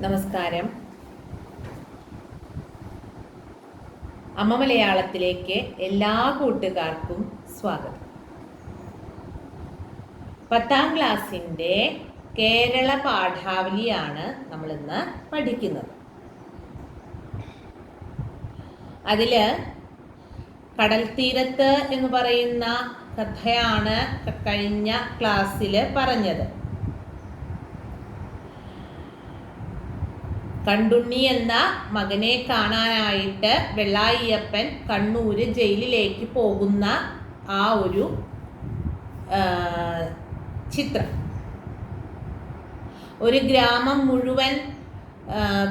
നമസ്കാരം. അമ്മ മലയാളത്തിലേക്ക് എല്ലാ കൂട്ടുകാർക്കും സ്വാഗതം. 10ാം ക്ലാസ്സിൻ്റെ കേരള പാഠാവലിയാണ് നമ്മളിന്ന് പഠിക്കുന്നത്. അതിൽ കടൽ തീരത്ത് എന്ന് പറയുന്ന കഥയാണ് കഴിഞ്ഞ ക്ലാസ്സിൽ പറഞ്ഞത്. കണ്ടുണ്ണി എന്ന മകനെ കാണാനായിട്ട് വെള്ളായിയപ്പൻ കണ്ണൂർ ജയിലിലേക്ക് പോകുന്ന ആ ഒരു ചിത്രം. ഒരു ഗ്രാമം മുഴുവൻ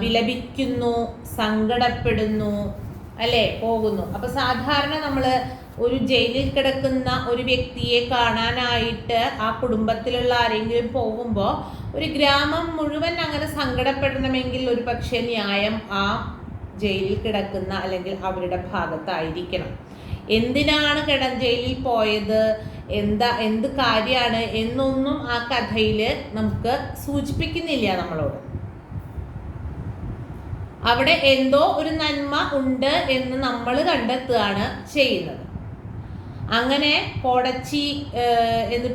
വിലപിക്കുന്നു, സങ്കടപ്പെടുന്നു, അല്ലേ, പോകുന്നു. അപ്പം സാധാരണ നമ്മൾ ഒരു ജയിലിൽ കിടക്കുന്ന ഒരു വ്യക്തിയെ കാണാനായിട്ട് ആ കുടുംബത്തിലുള്ള ആരെങ്കിലും പോകുമ്പോൾ ഒരു ഗ്രാമം മുഴുവൻ അങ്ങനെ സങ്കടപ്പെടണമെങ്കിൽ ഒരു പക്ഷേ ന്യായം ആ ജയിലിൽ കിടക്കുന്ന അല്ലെങ്കിൽ അവരുടെ ഭാഗത്തായിരിക്കണം. എന്തിനാണ് ജയിലിൽ പോയത്, എന്ത് കാര്യമാണ് എന്നൊന്നും ആ കഥയിൽ നമുക്ക് സൂചിപ്പിക്കുന്നില്ല നമ്മളോട്. അവിടെ എന്തോ ഒരു നന്മ ഉണ്ട് എന്ന് നമ്മൾ കണ്ടെത്തുകയാണ് ചെയ്യുന്നത്. അങ്ങനെ കോടച്ചി എന്ന്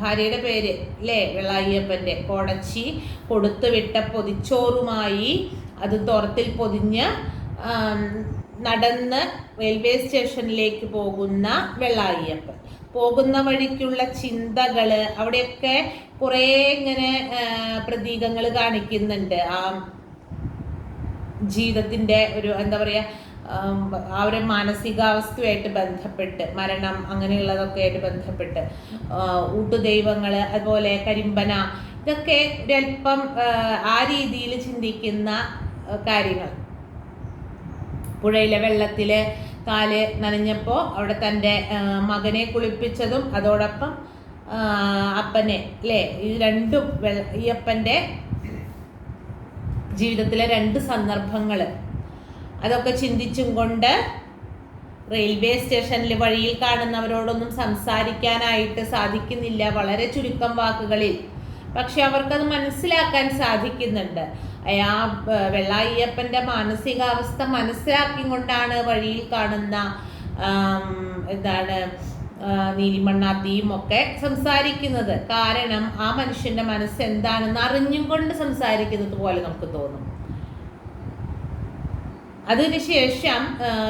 ഭാര്യയുടെ പേര് അല്ലേ, വെള്ളായിയപ്പൻ്റെ കോടച്ചി കൊടുത്തു വിട്ട പൊതിച്ചോറുമായി അത് തുറത്തിൽ പൊതിഞ്ഞ് നടന്ന് റെയിൽവേ സ്റ്റേഷനിലേക്ക് പോകുന്ന വെള്ളായിയപ്പൻ. പോകുന്ന വഴിക്കുള്ള ചിന്തകൾ, അവിടെയൊക്കെ കുറേ ഇങ്ങനെ പ്രതീകങ്ങൾ കാണിക്കുന്നുണ്ട്. ആ ജീവിതത്തിൻ്റെ ഒരു എന്താ പറയുക, ആ ഒരു മാനസികാവസ്ഥയുമായിട്ട് ബന്ധപ്പെട്ട്, മരണം അങ്ങനെയുള്ളതൊക്കെ ആയിട്ട് ബന്ധപ്പെട്ട്, ഊട്ടുദൈവങ്ങൾ, അതുപോലെ കരിമ്പന, ഇതൊക്കെ ഒരല്പം ആ രീതിയിൽ ചിന്തിക്കുന്ന കാര്യങ്ങൾ. പുഴയിലെ വെള്ളത്തിൽ കാല് നനഞ്ഞപ്പോൾ അവിടെ തൻ്റെ മകനെ കുളിപ്പിച്ചതും അതോടൊപ്പം അപ്പനെ, അല്ലേ, ഈ രണ്ടും ഈ അപ്പൻ്റെ ജീവിതത്തിലെ രണ്ട് സന്ദർഭങ്ങൾ, അതൊക്കെ ചിന്തിച്ചും കൊണ്ട് റെയിൽവേ സ്റ്റേഷനിൽ വഴിയിൽ കാണുന്നവരോടൊന്നും സംസാരിക്കാനായിട്ട് സാധിക്കുന്നില്ല, വളരെ ചുരുക്കം വാക്കുകളിൽ. പക്ഷെ അവർക്കത് മനസ്സിലാക്കാൻ സാധിക്കുന്നുണ്ട്. ആ വെള്ളായിയപ്പൻ്റെ മാനസികാവസ്ഥ മനസ്സിലാക്കിക്കൊണ്ടാണ് വഴിയിൽ കാണുന്ന നീലിമണ്ണാത്തിയും ഒക്കെ സംസാരിക്കുന്നത്. കാരണം ആ മനുഷ്യൻ്റെ മനസ്സ് എന്താണെന്ന് അറിഞ്ഞും കൊണ്ട് സംസാരിക്കുന്നത് പോലെ നമുക്ക് തോന്നും. അതിനുശേഷം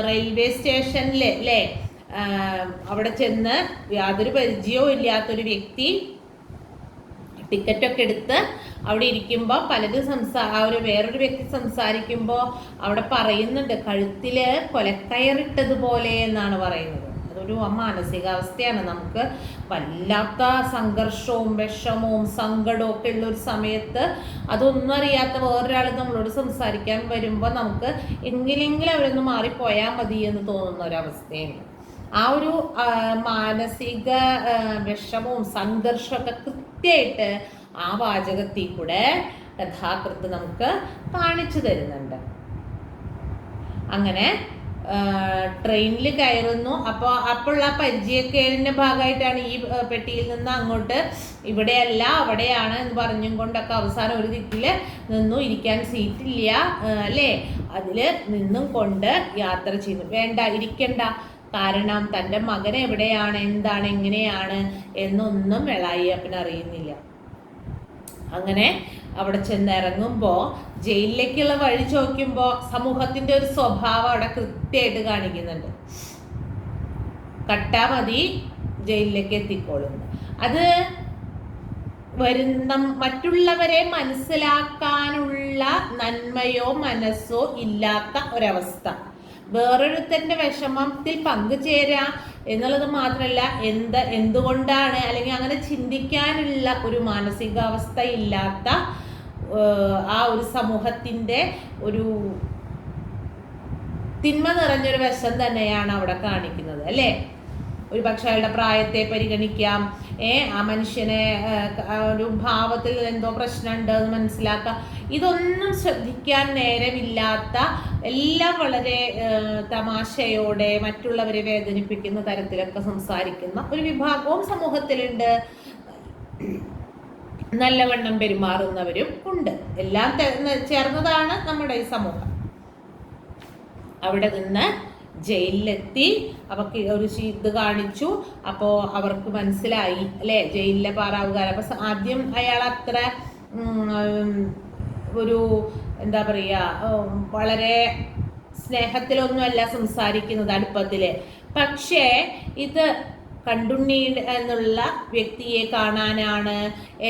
റെയിൽവേ സ്റ്റേഷനിൽ അല്ലേ, അവിടെ ചെന്ന് യാതൊരു പരിചയവും ഇല്ലാത്തൊരു വ്യക്തി ടിക്കറ്റൊക്കെ എടുത്ത് അവിടെ ഇരിക്കുമ്പോൾ പലരും വേറൊരു വ്യക്തി സംസാരിക്കുമ്പോൾ അവിടെ പറയുന്നുണ്ട്, കഴുത്തിൽ കൊലക്കയറിട്ടതുപോലെ എന്നാണ് പറയുന്നത്. അതൊരു മാനസികാവസ്ഥയാണ്. നമുക്ക് വല്ലാത്ത സംഘർഷവും വിഷമവും സങ്കടവും ഒക്കെ ഉള്ള ഒരു സമയത്ത് അതൊന്നും അറിയാത്ത വേറൊരാൾ നമ്മളോട് സംസാരിക്കാൻ വരുമ്പോൾ നമുക്ക് എങ്ങനെയെങ്കിലും അവരൊന്ന് മാറിപ്പോയാൽ മതി എന്ന് തോന്നുന്ന ഒരവസ്ഥയാണ്. ആ ഒരു മാനസിക വിഷമവും സംഘർഷമൊക്കെ കൃത്യമായിട്ട് ആ വാചകത്തിൽ കൂടെ കഥാകൃത്ത് നമുക്ക് കാണിച്ചു തരുന്നുണ്ട്. അങ്ങനെ ട്രെയിനിൽ കയറുന്നു. അപ്പോഴുള്ള പരിചയക്കേടിൻ്റെ ഭാഗമായിട്ടാണ് ഈ പെട്ടിയിൽ നിന്ന് അങ്ങോട്ട് ഇവിടെയല്ല അവിടെയാണ് എന്ന് പറഞ്ഞും കൊണ്ടൊക്കെ അവസാനം ഒരു ദിക്കിൽ നിന്നു, ഇരിക്കാൻ സീറ്റില്ല അല്ലേ, അതിൽ നിന്നും കൊണ്ട് യാത്ര ചെയ്യുന്നു. വേണ്ട, ഇരിക്കണ്ട, കാരണം തൻ്റെ മകൻ എവിടെയാണ്, എന്താണ്, എങ്ങനെയാണ് എന്നൊന്നും വെള്ളായിയപ്പൻ അറിയുന്നില്ല. അങ്ങനെ അവിടെ ചെന്നിറങ്ങുമ്പോൾ ജയിലിലേക്കുള്ള വഴി ചോദിക്കുമ്പോൾ സമൂഹത്തിൻ്റെ ഒരു സ്വഭാവം അവിടെ കൃത്യമായിട്ട് കാണിക്കുന്നുണ്ട്. കട്ടാ മതി, ജയിലിലേക്ക് എത്തിക്കോളുന്നു. അത് മറ്റുള്ളവരെ മനസ്സിലാക്കാനുള്ള നന്മയോ മനസ്സോ ഇല്ലാത്ത ഒരവസ്ഥ, വേറൊരുത്തൻ്റെ വിഷമത്തിൽ പങ്കുചേരാ എന്നുള്ളത് മാത്രമല്ല, എന്തുകൊണ്ടാണ് അല്ലെങ്കിൽ അങ്ങനെ ചിന്തിക്കാനുള്ള ഒരു മാനസികാവസ്ഥ ഇല്ലാത്ത ആ ഒരു സമൂഹത്തിൻ്റെ ഒരു തിന്മ നിറഞ്ഞൊരു വശം തന്നെയാണ് അവിടെ കാണിക്കുന്നത്, അല്ലേ. ഒരു പക്ഷെ അയാളുടെ പ്രായത്തെ പരിഗണിക്കാം, ആ മനുഷ്യനെ ഒരു ഭാവത്തിൽ എന്തോ പ്രശ്നമുണ്ട് എന്ന് മനസ്സിലാക്കാം. ഇതൊന്നും ശ്രദ്ധിക്കാൻ നേരമില്ലാത്ത, എല്ലാം വളരെ തമാശയോടെ മറ്റുള്ളവരെ വേദനിപ്പിക്കുന്ന തരത്തിലൊക്കെ സംസാരിക്കുന്ന ഒരു വിഭാഗവും സമൂഹത്തിലുണ്ട്. നല്ലവണ്ണം പെരുമാറുന്നവരും ഉണ്ട്. എല്ലാം ചേർന്നതാണ് നമ്മുടെ ഈ സമൂഹം. അവിടെ നിന്ന് ജയിലിലെത്തി അവർക്ക് ഒരു ഇത് കാണിച്ചു. അപ്പോൾ അവർക്ക് മനസ്സിലായി അല്ലേ ജയിലിലെ പാറാവുകാരൻ. അപ്പം ആദ്യം അയാൾ അത്ര ഒരു എന്താ പറയുക വളരെ സ്നേഹത്തിലൊന്നുമല്ല സംസാരിക്കുന്നത് അടുപ്പത്തിൽ. പക്ഷേ ഇത് കണ്ടുണ്ണി എന്നുള്ള വ്യക്തിയെ കാണാനാണ്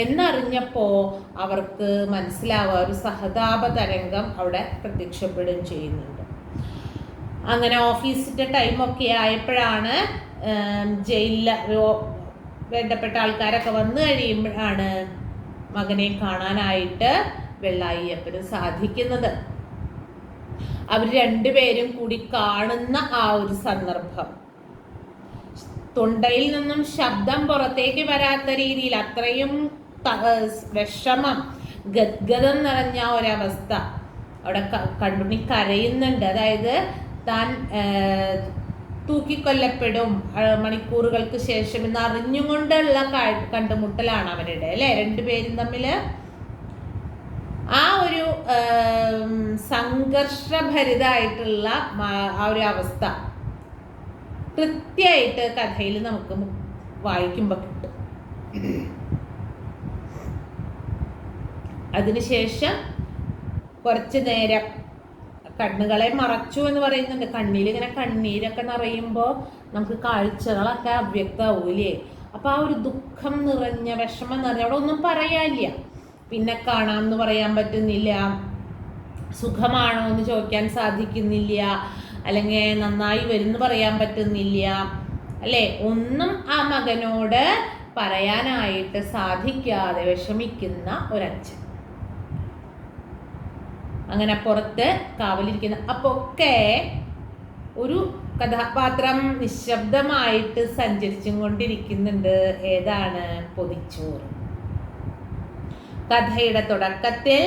എന്നറിഞ്ഞപ്പോൾ അവർക്ക് മനസ്സിലാവുക ഒരു സഹതാപ തരംഗം അവിടെ പ്രത്യക്ഷപ്പെടുകയും ചെയ്യുന്നുണ്ട്. അങ്ങനെ ഓഫീസിൻ്റെ ടൈമൊക്കെ ആയപ്പോഴാണ് ജയിലിൽ വേണ്ടപ്പെട്ട ആൾക്കാരൊക്കെ വന്നു കഴിയുമ്പോഴാണ് മകനെ കാണാനായിട്ട് വെള്ളായിയപ്പന് സാധിക്കുന്നത്. അവർ രണ്ടുപേരും കൂടി കാണുന്ന ആ ഒരു സന്ദർഭം, തൊണ്ടയിൽ നിന്നും ശബ്ദം പുറത്തേക്ക് വരാത്ത രീതിയിൽ അത്രയും വിഷമം, ഗദ്ഗതം നിറഞ്ഞ ഒരവസ്ഥ. അവിടെ കണ്ടുണ്ണി കരയുന്നുണ്ട്. അതായത് താൻ തൂക്കിക്കൊല്ലപ്പെടും മണിക്കൂറുകൾക്ക് ശേഷം എന്ന് അറിഞ്ഞുകൊണ്ടുള്ള കണ്ടുമുട്ടലാണ് അവരുടെ അല്ലേ രണ്ടുപേരും തമ്മിൽ. ആ ഒരു സംഘർഷഭരിതമായിട്ടുള്ള ആ ഒരു അവസ്ഥ കൃത്യമായിട്ട് കഥയിൽ നമുക്ക് വായിക്കുമ്പോൾ കിട്ടും. അതിനുശേഷം കുറച്ച് നേരം കണ്ണുകളെ മറച്ചു എന്ന് പറയുന്നുണ്ട്. കണ്ണിൽ ഇങ്ങനെ കണ്ണീരൊക്കെ നിറയുമ്പോൾ നമുക്ക് കാഴ്ചകളൊക്കെ അവ്യക്തമാവൂലേ. അപ്പോൾ ആ ഒരു ദുഃഖം നിറഞ്ഞ വിഷമം നിറഞ്ഞ അവിടെ ഒന്നും പറയാനില്ല. പിന്നെ കാണാമെന്ന് പറയാൻ പറ്റുന്നില്ല, സുഖമാണോ എന്ന് ചോദിക്കാൻ സാധിക്കുന്നില്ല, അല്ലെങ്കിൽ നന്നായി വരുന്നു പറയാൻ പറ്റുന്നില്ല അല്ലേ. ഒന്നും ആ മകനോട് പറയാനായിട്ട് സാധിക്കാതെ വിഷമിക്കുന്ന ഒരച്ഛൻ. അങ്ങനെ പുറത്ത് കാവലിരിക്കുന്ന അപ്പോൾ ഒക്കെ ഒരു കഥാപാത്രം നിശബ്ദമായിട്ട് സഞ്ചരിച്ചും കൊണ്ടിരിക്കുന്നുണ്ട്. ഏതാണ്? പൊതിച്ചോറ്. കഥയുടെ തുടക്കത്തിൽ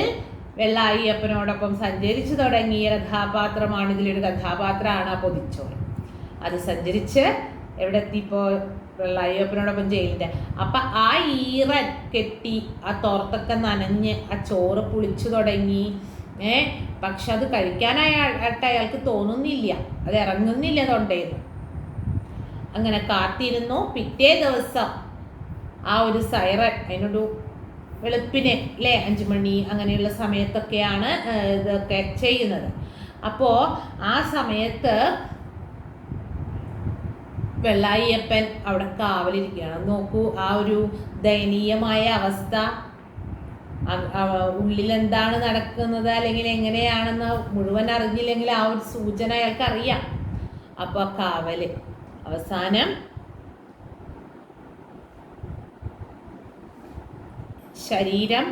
വെള്ളായിയപ്പനോടൊപ്പം സഞ്ചരിച്ചു തുടങ്ങിയ കഥാപാത്രമാണ്, ഇതിലൊരു കഥാപാത്രമാണ് ആ പൊതിച്ചോറ്. അത് സഞ്ചരിച്ച് എവിടെ എത്തിയപ്പോൾ വെള്ളായിയപ്പനോടൊപ്പം ജയിലിൻ്റെ. അപ്പം ആ ഈറൻ കെട്ടി ആ തോർത്തൊക്കെ നനഞ്ഞ് ആ ചോറ് പുളിച്ചു തുടങ്ങി. പക്ഷെ അത് കഴിക്കാനായിട്ട് അയാൾക്ക് തോന്നുന്നില്ല, അത് ഇറങ്ങുന്നില്ല തൊണ്ടേന്ന്. അങ്ങനെ കാത്തിരുന്നു. പിറ്റേ ദിവസം ആ ഒരു സൈറൻ, അതിനൊരു വെളുപ്പിന് അല്ലേ 5 മണി അങ്ങനെയുള്ള സമയത്തൊക്കെയാണ് ഇതൊക്കെ ചെയ്യുന്നത്. അപ്പോൾ ആ സമയത്ത് വെള്ളായിയപ്പൻ അവിടെ കാവലിരിക്കുകയാണ്. നോക്കൂ ആ ഒരു ദയനീയമായ അവസ്ഥ. ഉള്ളിൽ എന്താണ് നടക്കുന്നത് അല്ലെങ്കിൽ എങ്ങനെയാണെന്ന് മുഴുവൻ അറിഞ്ഞില്ലെങ്കിൽ ആ ഒരു സൂചന അയാൾക്ക് അറിയാം. അപ്പോൾ ആ കാവല് അവസാനം ശരീരം,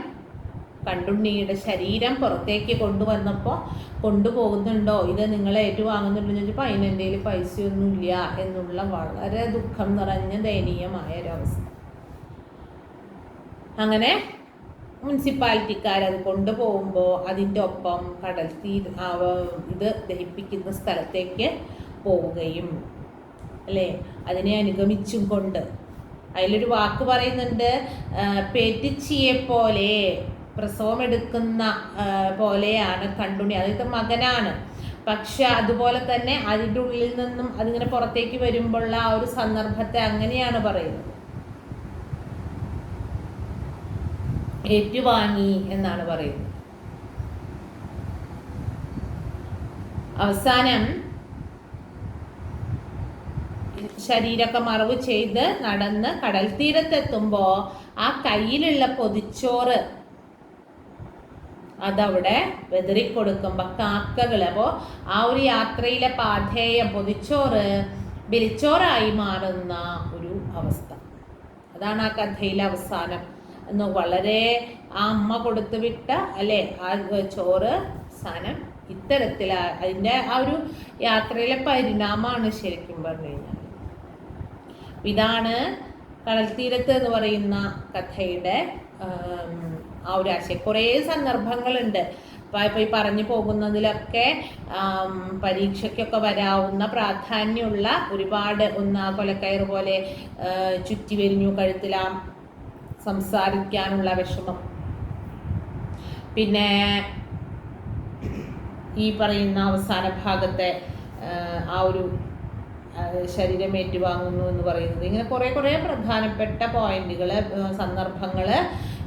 കണ്ടുണ്ണിയുടെ ശരീരം പുറത്തേക്ക് കൊണ്ടുവന്നപ്പോൾ കൊണ്ടുപോകുന്നുണ്ടോ, ഇത് നിങ്ങൾ ഏറ്റുവാങ്ങുന്നുണ്ടോ എന്ന് ചോദിച്ചപ്പോൾ അതിന് എൻ്റെ കയ്യിൽ പൈസയൊന്നുമില്ല എന്നുള്ള വളരെ ദുഃഖം നിറഞ്ഞ ദയനീയമായ ഒരവസ്ഥ. അങ്ങനെ മുനിസിപ്പാലിറ്റിക്കാരത് കൊണ്ടുപോകുമ്പോൾ അതിൻ്റെ ഒപ്പം കടൽ ഇത് ദഹിപ്പിക്കുന്ന സ്ഥലത്തേക്ക് പോവുകയും അല്ലേ അതിനെ അനുഗമിച്ചും കൊണ്ട് അതിലൊരു വാക്ക് പറയുന്നുണ്ട്, പേറ്റിച്ചിയെ പോലെ പ്രസവമെടുക്കുന്ന പോലെയാണ് കണ്ടുണ്ണി. അതായത് മകനാണ്, പക്ഷെ അതുപോലെ തന്നെ അതിൻ്റെ ഉള്ളിൽ നിന്നും അതിങ്ങനെ പുറത്തേക്ക് വരുമ്പോഴുള്ള ആ ഒരു സന്ദർഭത്തെ അങ്ങനെയാണ് പറയുന്നത്. ഏറ്റുവാങ്ങി എന്നാണ് പറയുന്നത്. അവസാനം ശരീരമൊക്കെ മറവ് ചെയ്ത് നടന്ന് കടൽ തീരത്തെത്തുമ്പോൾ ആ കയ്യിലുള്ള പൊതിച്ചോറ് അതവിടെ വെതറിക്കൊടുക്കുമ്പോൾ കാക്കകൾ, അപ്പോൾ ആ ഒരു യാത്രയിലെ പാഥേയം പൊതിച്ചോറ് ബലിച്ചോറായി മാറുന്ന ഒരു അവസ്ഥ. അതാണ് ആ കഥയിലെ അവസാനം എന്ന് വളരെ ആ അമ്മ കൊടുത്തു വിട്ട അല്ലേ ആ ചോറ് സാധനം ഇത്തരത്തിൽ അതിൻ്റെ ആ ഒരു യാത്രയിലെ പരിണാമമാണ് ശരിക്കും പറഞ്ഞു കഴിഞ്ഞാൽ. ഇതാണ് കടൽ തീരത്ത് എന്ന് പറയുന്ന കഥയുടെ ആ ഒരു ആശയം. കുറേ സന്ദർഭങ്ങളുണ്ട്. ഇപ്പോൾ ഈ പറഞ്ഞു പോകുന്നതിലൊക്കെ പരീക്ഷയ്ക്കൊക്കെ വരാവുന്ന പ്രാധാന്യമുള്ള ഒരുപാട്, ഒന്ന് കൊലക്കയറ് പോലെ ചുറ്റി വരിഞ്ഞു കഴുത്തിലാം സംസാരിക്കാനുള്ള വിഷമം, പിന്നെ ഈ പറയുന്ന അവസാന ഭാഗത്തെ ആ ഒരു ശരീരം ഏറ്റുവാങ്ങുന്നു എന്ന് പറയുന്നത്, ഇങ്ങനെ കുറേ പ്രധാനപ്പെട്ട പോയിന്റുകൾ, സന്ദർഭങ്ങൾ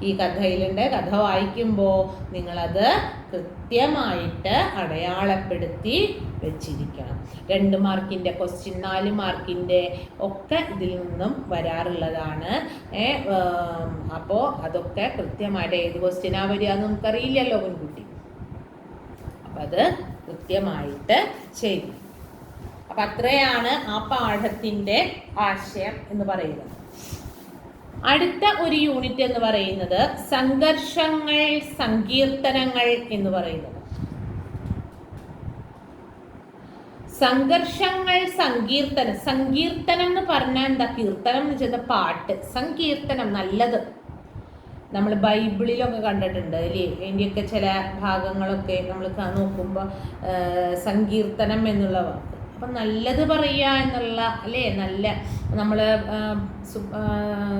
ഈ കഥയിലുണ്ട്. കഥ വായിക്കുമ്പോൾ നിങ്ങളത് കൃത്യമായിട്ട് അടയാളപ്പെടുത്തി വെച്ചിരിക്കണം. 2 മാർക്കിൻ്റെ ക്വസ്റ്റ്യൻ, 4 മാർക്കിൻ്റെ ഒക്കെ ഇതിൽ നിന്നും വരാറുള്ളതാണ്. അപ്പോൾ അതൊക്കെ കൃത്യമായിട്ട് ഏത് ക്വസ്റ്റ്യനാണ് വരിക എന്ന് നമുക്കറിയില്ലല്ലോ മുൻകൂട്ടി. അപ്പം അത് കൃത്യമായിട്ട് ചെയ്യും. അപ്പം അത്രയാണ് ആ പാഠത്തിൻ്റെ ആശയം എന്ന് പറയുന്നത്. അടുത്ത ഒരു യൂണിറ്റ് എന്ന് പറയുന്നത് സംഘർഷങ്ങൾ, സങ്കീർത്തനങ്ങൾ എന്ന് പറയുന്നത്. സംഘർഷങ്ങൾ, സങ്കീർത്തനം. സങ്കീർത്തനം എന്ന് പറഞ്ഞാൽ എന്താ? കീർത്തനം എന്ന് വെച്ചാൽ പാട്ട്. സങ്കീർത്തനം നല്ലത് നമ്മൾ ബൈബിളിലൊക്കെ കണ്ടിട്ടുണ്ട് അല്ലേ? അതിൻ്റെയൊക്കെ ചില ഭാഗങ്ങളൊക്കെ നമ്മൾ നോക്കുമ്പോൾ സങ്കീർത്തനം എന്നുള്ള വാക്ക്. അപ്പം നല്ലത് പറയുക എന്നുള്ള അല്ലേ, നല്ല നമ്മൾ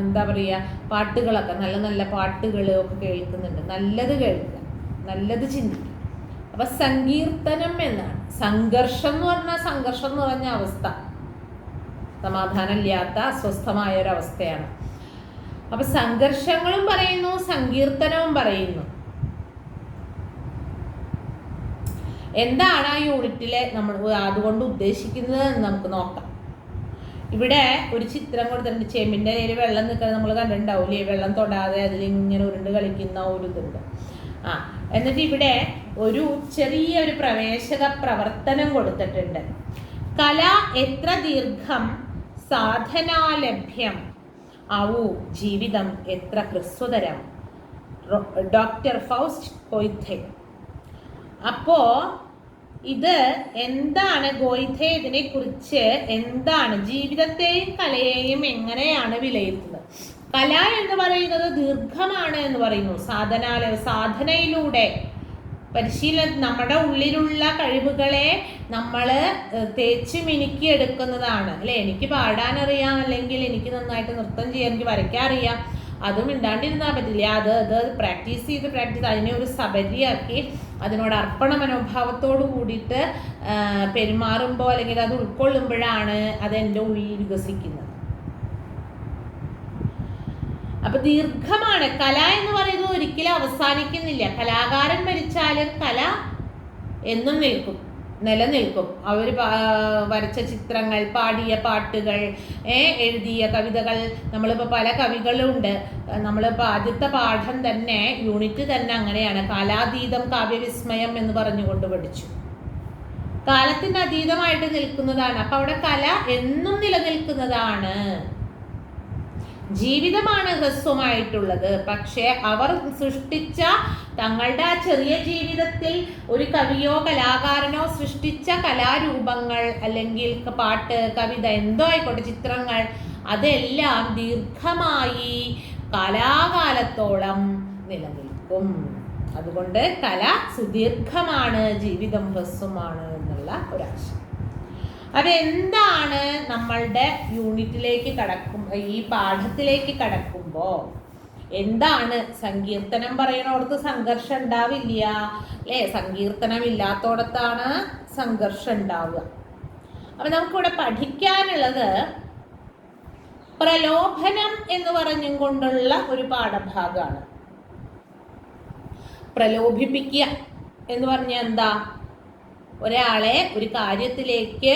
എന്താ പറയുക, പാട്ടുകളൊക്കെ നല്ല പാട്ടുകൾ ഒക്കെ കേൾക്കുന്നുണ്ട്. നല്ലത് കേൾക്കുക, നല്ലത് ചിന്തിക്കുക. അപ്പം സങ്കീർത്തനം എന്നാണ്. സംഘർഷം എന്ന് പറഞ്ഞാൽ സംഘർഷം എന്ന് പറഞ്ഞ അവസ്ഥ, സമാധാനമില്ലാത്ത അസ്വസ്ഥമായ ഒരവസ്ഥയാണ്. അപ്പം സംഘർഷങ്ങളും പറയുന്നു, സങ്കീർത്തനവും പറയുന്നു. എന്താണ് ആ യൂണിറ്റിലെ നമ്മൾ അതുകൊണ്ട് ഉദ്ദേശിക്കുന്നത് എന്ന് നമുക്ക് നോക്കാം. ഇവിടെ ഒരു ചിത്രം കൊടുത്തിട്ടുണ്ട്. ചെമ്പിൻ്റെ കയ്യിൽ വെള്ളം നിൽക്കുന്നത് നമ്മൾ കണ്ടിട്ടുണ്ടാവില്ലേ? വെള്ളം തൊടാതെ അതിലിങ്ങനെ ഉരുണ്ട് കളിക്കുന്ന ഒരു ഇതുണ്ട്. എന്നിട്ട് ഇവിടെ ഒരു ചെറിയൊരു പ്രവേശക പ്രവർത്തനം കൊടുത്തിട്ടുണ്ട്. കല എത്ര ദീർഘം സാധനാലഭ്യം ആവൂ ജീവിതം എത്ര ഹ്രസ്വതരം. Doctor Faust Goethe. അപ്പോ ഇത് എന്താണ് ഗോയിഥെ ഇതിനെ കുറിച്ച് എന്താണ്, ജീവിതത്തെയും കലയെയും എങ്ങനെയാണ് വിലയിരുത്തുന്നത്? കല എന്ന് പറയുന്നത് ദീർഘമാണ് എന്ന് പറയുന്നു. സാധനയിലൂടെ നമ്മുടെ ഉള്ളിലുള്ള കഴിവുകളെ നമ്മൾ തേച്ച് മിനുക്കി എടുക്കുന്നതാണ് അല്ലേ? എനിക്ക് പാടാനറിയാം, അല്ലെങ്കിൽ എനിക്ക് നന്നായിട്ട് നൃത്തം ചെയ്യാൻ, എനിക്ക് വരയ്ക്കാൻ അറിയാം, അതും ഇണ്ടാണ്ടിരുന്നാൽ പറ്റില്ല. അത് പ്രാക്ടീസ് ചെയ്ത് അതിനെ ഒരു സബരിയാക്കി അതിനോട് അർപ്പണ മനോഭാവത്തോട് കൂടിയിട്ട് പെരുമാറുമ്പോൾ അല്ലെങ്കിൽ അത് ഉൾക്കൊള്ളുമ്പോഴാണ് അത് എൻ്റെ ഉള്ളിൽ വികസിക്കുന്നത്. അപ്പൊ ദീർഘമാണ് കല എന്ന് പറയുന്നത്, ഒരിക്കലും അവസാനിക്കുന്നില്ല. കലാകാരൻ മരിച്ചാലും കല എന്നും നിലനിൽക്കും. അവർ വരച്ച ചിത്രങ്ങൾ, പാടിയ പാട്ടുകൾ, എഴുതിയ കവിതകൾ. നമ്മളിപ്പോൾ പല കവികളുണ്ട്. നമ്മളിപ്പോൾ ആദ്യത്തെ പാഠം തന്നെ, യൂണിറ്റ് തന്നെ അങ്ങനെയാണ്. കാലാതീതം കാവ്യവിസ്മയം എന്ന് പറഞ്ഞുകൊണ്ട് പഠിച്ചു. കാലത്തിന് അതീതമായിട്ട് നിൽക്കുന്നതാണ്. അപ്പൊ അവിടെ കല എന്നും നിലനിൽക്കുന്നതാണ്. ജീവിതമാണ് ഹ്രസ്വമായിട്ടുള്ളത്. പക്ഷെ അവർ സൃഷ്ടിച്ച തങ്ങളുടെ ആ ചെറിയ ജീവിതത്തിൽ ഒരു കവിയോ കലാകാരനോ സൃഷ്ടിച്ച കലാരൂപങ്ങൾ, അല്ലെങ്കിൽ പാട്ട്, കവിത, എന്തോ ആയിക്കോട്ടെ, ചിത്രങ്ങൾ, അതെല്ലാം ദീർഘമായി കാലാകാലത്തോളം നിലനിൽക്കും. അതുകൊണ്ട് കല സുദീർഘമാണ്, ജീവിതം ഹ്രസ്വമാണ് എന്നുള്ള ഒരാശയം. അതെന്താണ് നമ്മളുടെ യൂണിറ്റിലേക്ക് ഈ പാഠത്തിലേക്ക് കടക്കുമ്പോൾ എന്താണ്? സങ്കീർത്തനം പറയണോടത്ത് സംഘർഷം ഉണ്ടാവില്ല അല്ലേ? സങ്കീർത്തനം ഇല്ലാത്തോടത്താണ് സംഘർഷം ഉണ്ടാവുക. അപ്പൊ നമുക്കിവിടെ പഠിക്കാനുള്ളത് പ്രലോഭനം എന്ന് പറഞ്ഞും കൊണ്ടുള്ള ഒരു പാഠഭാഗമാണ്. പ്രലോഭിപ്പിക്കുക എന്ന് പറഞ്ഞാൽ എന്താ? ഒരാളെ ഒരു കാര്യത്തിലേക്ക്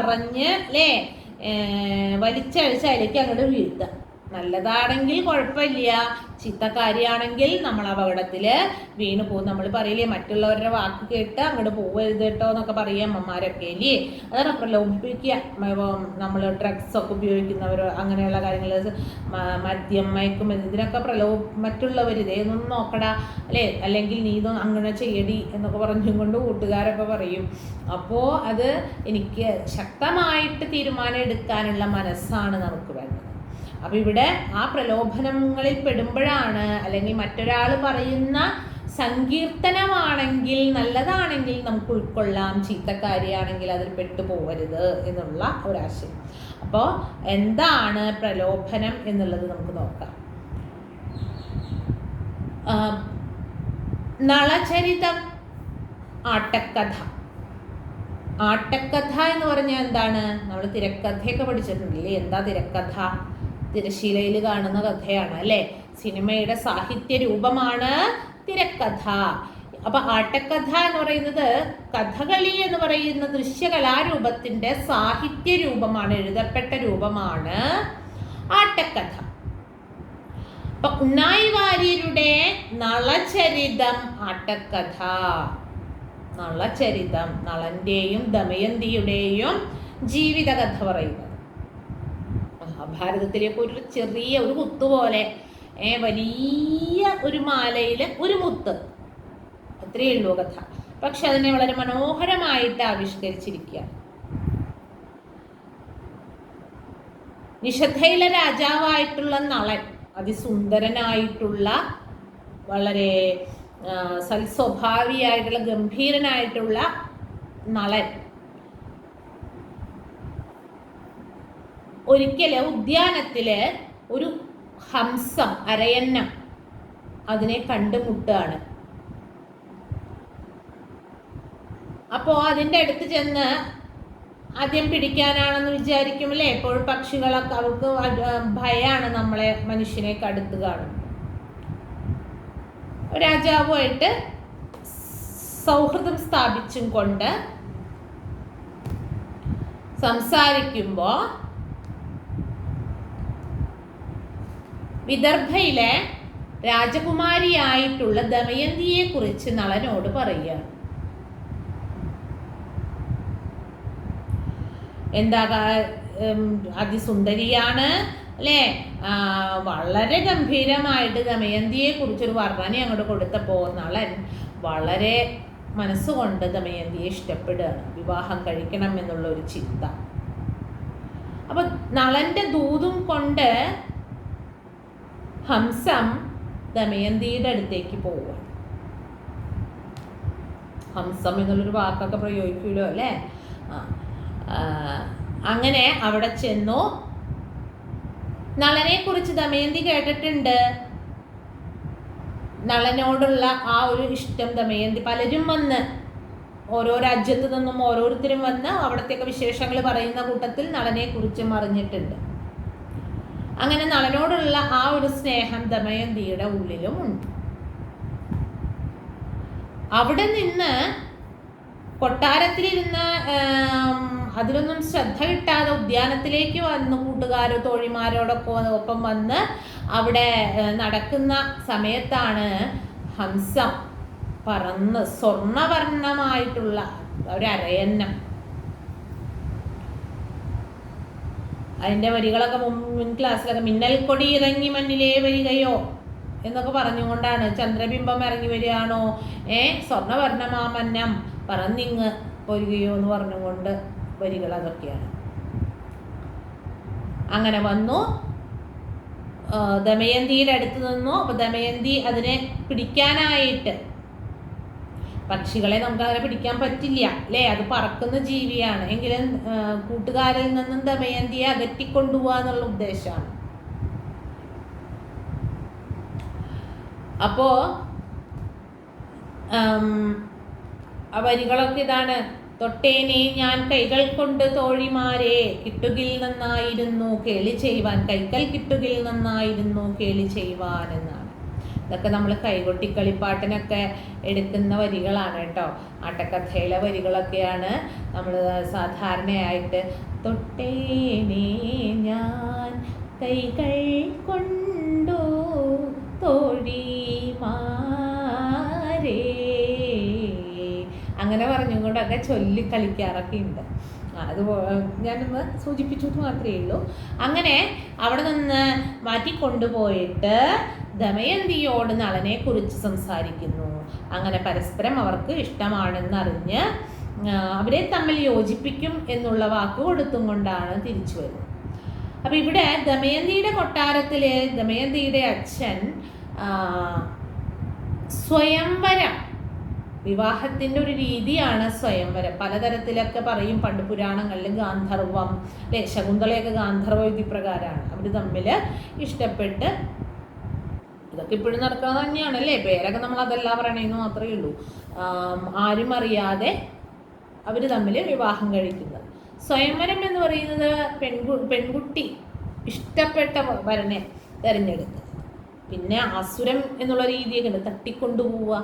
പറഞ്ഞ് അല്ലേ വലിച്ചഴിച്ച് അതിലേക്ക് അങ്ങോട്ട് വീഴ്ത്തുക. നല്ലതാണെങ്കിൽ കുഴപ്പമില്ല, ചീത്തക്കാരിയാണെങ്കിൽ നമ്മൾ അപകടത്തിൽ വീണ് പോകും. നമ്മൾ പറയില്ലേ, മറ്റുള്ളവരുടെ വാക്ക് കേട്ട് അങ്ങോട്ട് പോവരുത് കേട്ടോ എന്നൊക്കെ പറയാം അമ്മമാരൊക്കെ അല്ലേ? അതാണ് പ്രലോഭിപ്പിക്കുക. നമ്മൾ ഡ്രഗ്സ് ഒക്കെ ഉപയോഗിക്കുന്നവർ, അങ്ങനെയുള്ള കാര്യങ്ങൾ, മദ്യം, മയക്കുമരുന്ന്, ഇതിനൊക്കെ മറ്റുള്ളവർ ഇതൊന്നും നോക്കടാ അല്ലേ, അല്ലെങ്കിൽ നീ ഇതൊന്നും അങ്ങനെ ചെയ്യടി എന്നൊക്കെ പറഞ്ഞും കൊണ്ട് കൂട്ടുകാരൊക്കെ പറയും. അപ്പോൾ അത് എനിക്ക് ശക്തമായിട്ട് തീരുമാനം എടുക്കാനുള്ള മനസ്സാണ് നമുക്ക് വേണ്ടത്. അപ്പം ഇവിടെ ആ പ്രലോഭനങ്ങളിൽ പെടുമ്പോഴാണ്, അല്ലെങ്കിൽ മറ്റൊരാൾ പറയുന്ന സങ്കീർത്തനമാണെങ്കിൽ, നല്ലതാണെങ്കിൽ നമുക്ക് ഉൾക്കൊള്ളാം, ചീത്തക്കാരിയാണെങ്കിൽ അതിൽ പെട്ടുപോകരുത് എന്നുള്ള ഒരാശയം. അപ്പോൾ എന്താണ് പ്രലോഭനം എന്നുള്ളത് നമുക്ക് നോക്കാം. നളചരിതം, ആട്ടക്കഥ. ആട്ടക്കഥ എന്ന് പറഞ്ഞാൽ എന്താണ്? നമ്മൾ തിരക്കഥയൊക്കെ പഠിച്ചിട്ടുണ്ടല്ലേ. എന്താ തിരക്കഥ? തിരശീലയിൽ കാണുന്ന കഥയാണ് അല്ലേ. സിനിമയുടെ സാഹിത്യ രൂപമാണ് തിരക്കഥ. അപ്പൊ ആട്ടക്കഥ എന്ന് പറയുന്നത് കഥകളി എന്ന് പറയുന്ന ദൃശ്യകലാരൂപത്തിന്റെ സാഹിത്യ രൂപമാണ്, എഴുതപ്പെട്ട രൂപമാണ് ആട്ടക്കഥ. അപ്പൊ ഉണ്ണായി വാര്യരുടെ നളചരിതം ആട്ടക്കഥ. നളചരിതം, നളന്റെയും ദമയന്തിയുടെയും ജീവിതകഥ പറയുന്നത്. മഹാഭാരതത്തിലേക്ക് ഒരു ചെറിയ ഒരു മുത്തുപോലെ, വലിയ ഒരു മാലയിൽ ഒരു മുത്ത്, അത്രയേ ഉള്ളൂ കഥ. പക്ഷെ അതിനെ വളരെ മനോഹരമായിട്ട് ആവിഷ്കരിച്ചിരിക്കുക. നിഷധയിലെ രാജാവായിട്ടുള്ള നളൻ, അതിസുന്ദരനായിട്ടുള്ള, വളരെ സൽസ്വഭാവിയായിട്ടുള്ള, ഗംഭീരനായിട്ടുള്ള നളൻ ഒരിക്കല് ഉദ്യാനത്തില് ഒരു ഹംസം, അരയന്നം അതിനെ കണ്ടുമുട്ടുകയാണ്. അപ്പോൾ അതിൻ്റെ അടുത്ത് ചെന്ന് ആദ്യം പിടിക്കാനാണെന്ന് വിചാരിക്കും അല്ലേ. എപ്പോഴും പക്ഷികളൊക്കെ അവർക്ക് ഭയമാണ് നമ്മളെ, മനുഷ്യനെ അടുത്ത് കാണും. രാജാവുമായിട്ട് സൗഹൃദം സ്ഥാപിച്ചും കൊണ്ട് സംസാരിക്കുമ്പോൾ വിദർഭയിലെ രാജകുമാരിയായിട്ടുള്ള ദമയന്തിയെ കുറിച്ച് നളനോട് പറയുക. എന്താ, അതിസുന്ദരിയാണ് അല്ലേ. വളരെ ഗംഭീരമായിട്ട് ദമയന്തിയെ കുറിച്ചൊരു വർണ്ണന അങ്ങോട്ട് കൊടുത്തപ്പോൾ നളൻ വളരെ മനസ്സുകൊണ്ട് ദമയന്തിയെ ഇഷ്ടപ്പെടുകയാണ്, വിവാഹം കഴിക്കണം എന്നുള്ള ഒരു ചിന്ത. അപ്പൊ നളന്റെ ദൂതും കൊണ്ട് ഹംസം ദമയന്തിയുടെ അടുത്തേക്ക് പോവുകയാണ്. ഹംസം എന്നുള്ളൊരു വാക്കൊക്കെ പ്രയോഗിക്കുമല്ലോ അല്ലേ. അങ്ങനെ അവിടെ ചെന്നു. നളനെ കുറിച്ച് ദമയന്തി കേട്ടിട്ടുണ്ട്. നളനോടുള്ള ആ ഒരു ഇഷ്ടം ദമയന്തി, പലരും വന്ന് ഓരോ രാജ്യത്തു നിന്നും ഓരോരുത്തരും വന്ന് അവിടത്തെയൊക്കെ വിശേഷങ്ങൾ പറയുന്ന കൂട്ടത്തിൽ നളനെ കുറിച്ചും അറിഞ്ഞിട്ടുണ്ട്. അങ്ങനെ നളനോടുള്ള ആ ഒരു സ്നേഹം ദമയന്തിയുടെ ഉള്ളിലും ഉണ്ട്. അവിടെ നിന്ന് കൊട്ടാരത്തിലിരുന്ന് അതിലൊന്നും ശ്രദ്ധ കിട്ടാതെ ഉദ്യാനത്തിലേക്ക് വന്ന് കൂട്ടുകാരോ തോഴിമാരോടൊപ്പം വന്ന് അവിടെ നടക്കുന്ന സമയത്താണ് ഹംസം പറന്ന് സ്വർണവർണ്ണമായിട്ടുള്ള ഒരു അരയന്നം, അതിൻ്റെ വരികളൊക്കെ മുൻ ക്ലാസ്സിലൊക്കെ മിന്നൽ കൊടി ഇറങ്ങി മണ്ണിലേ വരികയോ എന്നൊക്കെ പറഞ്ഞുകൊണ്ടാണ്, ചന്ദ്രബിംബം ഇറങ്ങി വരികയാണോ, സ്വർണവർണ്ണമാമന്നം പറന്നിങ്ങ് പോരുകയോ എന്ന് പറഞ്ഞുകൊണ്ട് വരികൾ അതൊക്കെയാണ്. അങ്ങനെ വന്നു, ദമയന്തിയുടെ അടുത്ത് നിന്നു. അപ്പൊ ദമയന്തി അതിനെ പിടിക്കാനായിട്ട്, പക്ഷികളെ നമുക്ക് അങ്ങനെ പിടിക്കാൻ പറ്റില്ല അല്ലേ, അത് പറക്കുന്ന ജീവിയാണ്. എങ്കിലും കൂട്ടുകാരിൽ നിന്നും ദമയന്തിയെ അകറ്റിക്കൊണ്ടുപോവുക എന്നുള്ള ഉദ്ദേശമാണ്. അപ്പോ വരികളൊക്കെ ഇതാണ്: തൊട്ടേനെ ഞാൻ കൈകൾ കൊണ്ട് തോഴിമാരെ, കിട്ടുകിൽ നന്നായിരുന്നു കേളി ചെയ്യുവാൻ, കൈക്കൽ കിട്ടുകിൽ നന്നായിരുന്നു കേളി ചെയ്യുവാൻ എന്നാണ്. ഇതൊക്കെ നമ്മൾ കൈകൊട്ടിക്കളിപ്പാട്ടിനൊക്കെ എടുക്കുന്ന വരികളാണ് കേട്ടോ. ആട്ടക്കഥയിലെ വരികളൊക്കെയാണ് നമ്മൾ സാധാരണയായിട്ട് തൊട്ടേനെ ഞാൻ കൈകൾ കൊണ്ടു തോഴിമാരെ, അങ്ങനെ പറഞ്ഞുകൊണ്ടൊക്കെ ചൊല്ലിക്കളിക്കാറൊക്കെ ഉണ്ട്. അത് ഞാനൊന്ന് സൂചിപ്പിച്ചത് മാത്രമേ ഉള്ളൂ. അങ്ങനെ അവിടെ നിന്ന് മാറ്റിക്കൊണ്ടുപോയിട്ട് ദമയന്തിയോട് നളനെ കുറിച്ച് സംസാരിക്കുന്നു. അങ്ങനെ പരസ്പരം അവർക്ക് ഇഷ്ടമാണെന്നറിഞ്ഞ് അവരെ തമ്മിൽ യോജിപ്പിക്കും എന്നുള്ള വാക്ക് കൊടുത്തും കൊണ്ടാണ് തിരിച്ചു വരുന്നത്. അപ്പം ഇവിടെ ദമയന്തിയുടെ കൊട്ടാരത്തിലെ ദമയന്തിയുടെ അച്ഛൻ സ്വയംവരം, വിവാഹത്തിൻ്റെ ഒരു രീതിയാണ് സ്വയംവരം. പലതരത്തിലൊക്കെ പറയും പണ്ട് പുരാണങ്ങളിൽ. ഗാന്ധർവം അല്ലെ, ശകുന്തളയൊക്കെ ഗാന്ധർവ വിധി പ്രകാരമാണ് അവർ തമ്മിൽ ഇഷ്ടപ്പെട്ട്. ഇതൊക്കെ ഇപ്പോഴും നടക്കുന്നത് തന്നെയാണ് അല്ലേ, പേരൊക്കെ നമ്മൾ അതെല്ലാം പറയണമെന്ന് മാത്രമേ ഉള്ളൂ. ആരും അറിയാതെ അവർ തമ്മിൽ വിവാഹം കഴിക്കുന്നത്. സ്വയംവരം എന്ന് പറയുന്നത് പെൺകുട്ടി ഇഷ്ടപ്പെട്ട വരനെ തിരഞ്ഞെടുക്കുക. പിന്നെ അസുരം എന്നുള്ള രീതിയൊക്കെ ഉണ്ട്, തട്ടിക്കൊണ്ടുപോവുക,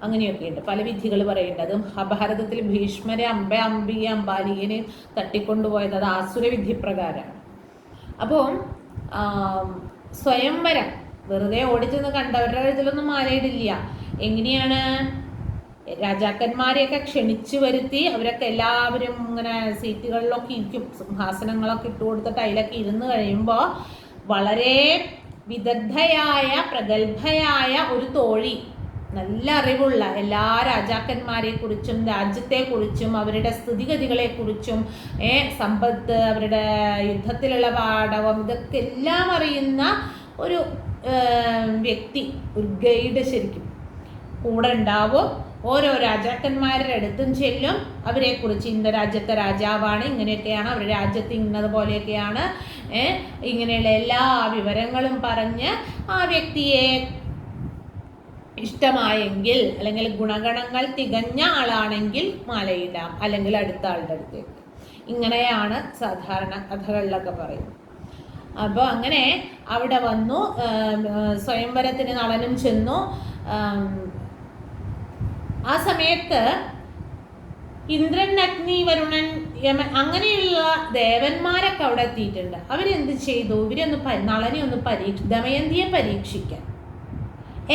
അങ്ങനെയൊക്കെയുണ്ട്. പല വിധികൾ പറയുന്നുണ്ട്. അതും മഹാഭാരതത്തിൽ ഭീഷ്മരെ അംബാലികനെ തട്ടിക്കൊണ്ടുപോയത് അത് ആസുരവിധി പ്രകാരമാണ്. അപ്പോൾ സ്വയംവരം വെറുതെ ഓടിച്ചെന്ന് കണ്ടവരുടെ ഇതിലൊന്നും മാലയിടില്ല. എങ്ങനെയാണ് രാജാക്കന്മാരെയൊക്കെ ക്ഷണിച്ചു വരുത്തി അവരൊക്കെ എല്ലാവരും ഇങ്ങനെ സീറ്റുകളിലൊക്കെ ഇരിക്കും, സിംഹാസനങ്ങളൊക്കെ ഇട്ട് കൊടുത്തിട്ട് അതിലൊക്കെ ഇരുന്ന് കഴിയുമ്പോൾ വളരെ വിദഗ്ധയായ പ്രഗത്ഭയായ ഒരു തോഴി, നല്ല അറിവുള്ള എല്ലാ രാജാക്കന്മാരെക്കുറിച്ചും രാജ്യത്തെക്കുറിച്ചും അവരുടെ സ്ഥിതിഗതികളെക്കുറിച്ചും സമ്പത്ത്, അവരുടെ യുദ്ധത്തിലുള്ള പാടവം, ഇതൊക്കെ എല്ലാം അറിയുന്ന ഒരു വ്യക്തി, ഒരു ഗൈഡ് ശരിക്കും കൂടെ ഉണ്ടാവും. ഓരോ രാജാക്കന്മാരുടെ അടുത്തും ചെല്ലും, അവരെക്കുറിച്ച് ഇന്ന രാജ്യത്തെ രാജാവാണ്, ഇങ്ങനെയൊക്കെയാണ്, അവരുടെ രാജ്യത്ത് ഇന്നതുപോലെയൊക്കെയാണ്, ഇങ്ങനെയുള്ള എല്ലാ വിവരങ്ങളും പറഞ്ഞ് ആ വ്യക്തിയെ ഇഷ്ടമായെങ്കിൽ അല്ലെങ്കിൽ ഗുണഗണങ്ങൾ തികഞ്ഞ ആളാണെങ്കിൽ മാലയിടാം, അല്ലെങ്കിൽ അടുത്ത ആളുടെ അടുത്തേക്ക്. ഇങ്ങനെയാണ് സാധാരണ കഥകളിലൊക്കെ പറയുന്നത്. അപ്പോൾ അങ്ങനെ അവിടെ വന്നു, സ്വയംവരത്തിന് നളനും ചെന്നു. ആ സമയത്ത് ഇന്ദ്രൻ, അഗ്നി, വരുണൻ, യമൻ അങ്ങനെയുള്ള ദേവന്മാരൊക്കെ അവിടെ എത്തിയിട്ടുണ്ട്. അവരെന്ത് ചെയ്തു? നളനെ ഒന്ന് ദമയന്തിയെ പരീക്ഷിക്കാൻ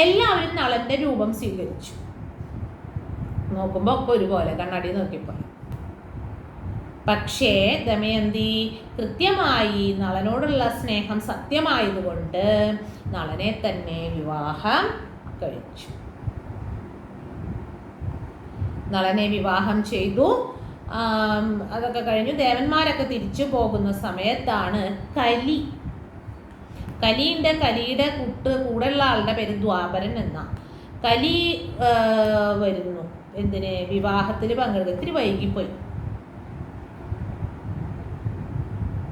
എല്ലാവരും നളന്റെ രൂപം സ്വീകരിച്ചു. നോക്കുമ്പോൾ ഒക്കെ ഒരുപോലെ, കണ്ണാടി നോക്കിയപ്പോൾ. പക്ഷേ ദമയന്തി കൃത്യമായി നളനോടുള്ള സ്നേഹം സത്യമായതുകൊണ്ട് നളനെ തന്നെ വിവാഹം കഴിച്ചു. നളനെ വിവാഹം ചെയ്തു. അതൊക്കെ കഴിഞ്ഞു ദേവന്മാരൊക്കെ തിരിച്ചു പോകുന്ന സമയത്താണ് കലിയുടെ കൂടെയുള്ള ആളുടെ പേര് ദ്വാപരൻ എന്നാ. കലി വരുന്നു എന്തിന്? വിവാഹത്തിൽ പങ്കെടുക്കുക. ഇത്തിരി വൈകിപ്പോയി.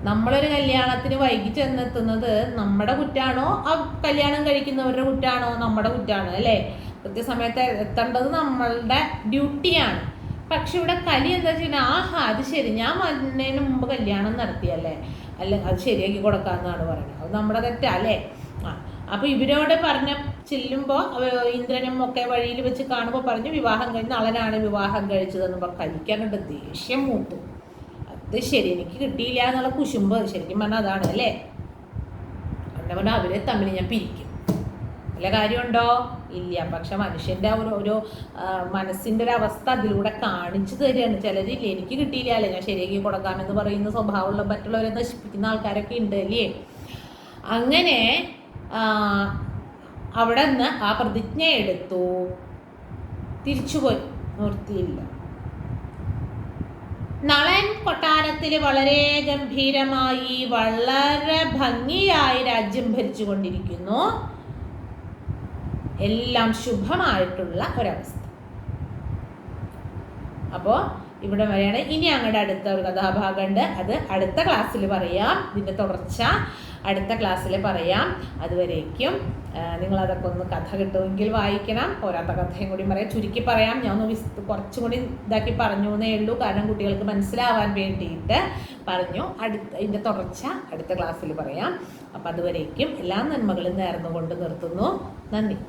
നമ്മളൊരു കല്യാണത്തിന് വൈകി ചെന്നെത്തുന്നത് നമ്മുടെ കുറ്റാണോ ആ കല്യാണം കഴിക്കുന്നവരുടെ കുറ്റാണോ? നമ്മുടെ കുറ്റാണ് അല്ലേ. കൃത്യസമയത്ത് എത്തേണ്ടത് നമ്മളുടെ ഡ്യൂട്ടിയാണ്. പക്ഷെ ഇവിടെ കലി എന്താ ചെയ്യുന്നത്? അത് ശരി, ഞാൻ വന്നതിന് മുമ്പ് കല്യാണം നടത്തിയല്ലേ, അല്ല അത് ശരിയാക്കി കൊടുക്കാമെന്നാണ് പറയുന്നത്. അത് നമ്മുടെ തെറ്റല്ലേ. അപ്പോൾ ഇവരോട് ചെല്ലുമ്പോൾ ഇന്ദ്രനും ഒക്കെ വഴിയിൽ വെച്ച് കാണുമ്പോൾ പറഞ്ഞു വിവാഹം കഴിഞ്ഞ് നളനാണ് വിവാഹം കഴിച്ചതെന്ന് കലിക്കാനുണ്ട് ദേഷ്യം മൂത്തു. അത് ശരി, എനിക്ക് കിട്ടിയില്ല എന്നുള്ള കുശുമ്പ് ശരിക്കും പറഞ്ഞാൽ അതാണ് അല്ലേ. അങ്ങനെ പറഞ്ഞാൽ അവരെ തമ്മിൽ ഞാൻ പിരിക്കും. വല്ല കാര്യമുണ്ടോ? ഇല്ല. പക്ഷെ മനുഷ്യൻ്റെ ഒരു മനസ്സിൻ്റെ ഒരു അവസ്ഥ അതിലൂടെ കാണിച്ചു തരികയാണ്. ചിലരില്ല, എനിക്ക് കിട്ടിയില്ല അല്ലേ ഞാൻ ശരിയാക്കി കൊടുക്കാമെന്ന് പറയുന്ന സ്വഭാവമുള്ള മറ്റുള്ളവരെ നശിപ്പിക്കുന്ന ആൾക്കാരൊക്കെ ഉണ്ട് അല്ലേ. അങ്ങനെ അവിടെ നിന്ന് ആ പ്രതിജ്ഞ എടുത്തു, തിരിച്ചുപോയി, നിർത്തിയില്ല. നളൻ കൊട്ടാരത്തിൽ വളരെ ഗംഭീരമായി വളരെ ഭംഗിയായി രാജ്യം ഭരിച്ചുകൊണ്ടിരിക്കുന്നു. എല്ലാം ശുഭമായിട്ടുള്ള ഒരവസ്ഥ. അപ്പോൾ ഇവിടെ വരെയാണ്. ഇനി അങ്ങോട്ട് അടുത്ത ഒരു കഥാഭാഗമുണ്ട്, അത് അടുത്ത ക്ലാസ്സിൽ പറയാം. ഇതിൻ്റെ തുടർച്ച അടുത്ത ക്ലാസ്സിൽ പറയാം. അതുവരേക്കും നിങ്ങളതൊക്കെ ഒന്ന് കഥ കിട്ടുമെങ്കിൽ വായിക്കണം. പോരാത്ത കഥയും കൂടി പറയാം, ചുരുക്കി പറയാം. ഞാൻ ഒന്ന് കുറച്ചും കൂടി ഇതാക്കി പറഞ്ഞു എന്നേ ഉള്ളൂ, കാരണം കുട്ടികൾക്ക് മനസ്സിലാവാൻ വേണ്ടിയിട്ട് പറഞ്ഞു. ഇതിൻ്റെ തുടർച്ച അടുത്ത ക്ലാസ്സിൽ പറയാം. അപ്പം അതുവരേക്കും എല്ലാ നന്മകളും നേർന്നുകൊണ്ട് നിർത്തുന്നു. നന്ദി.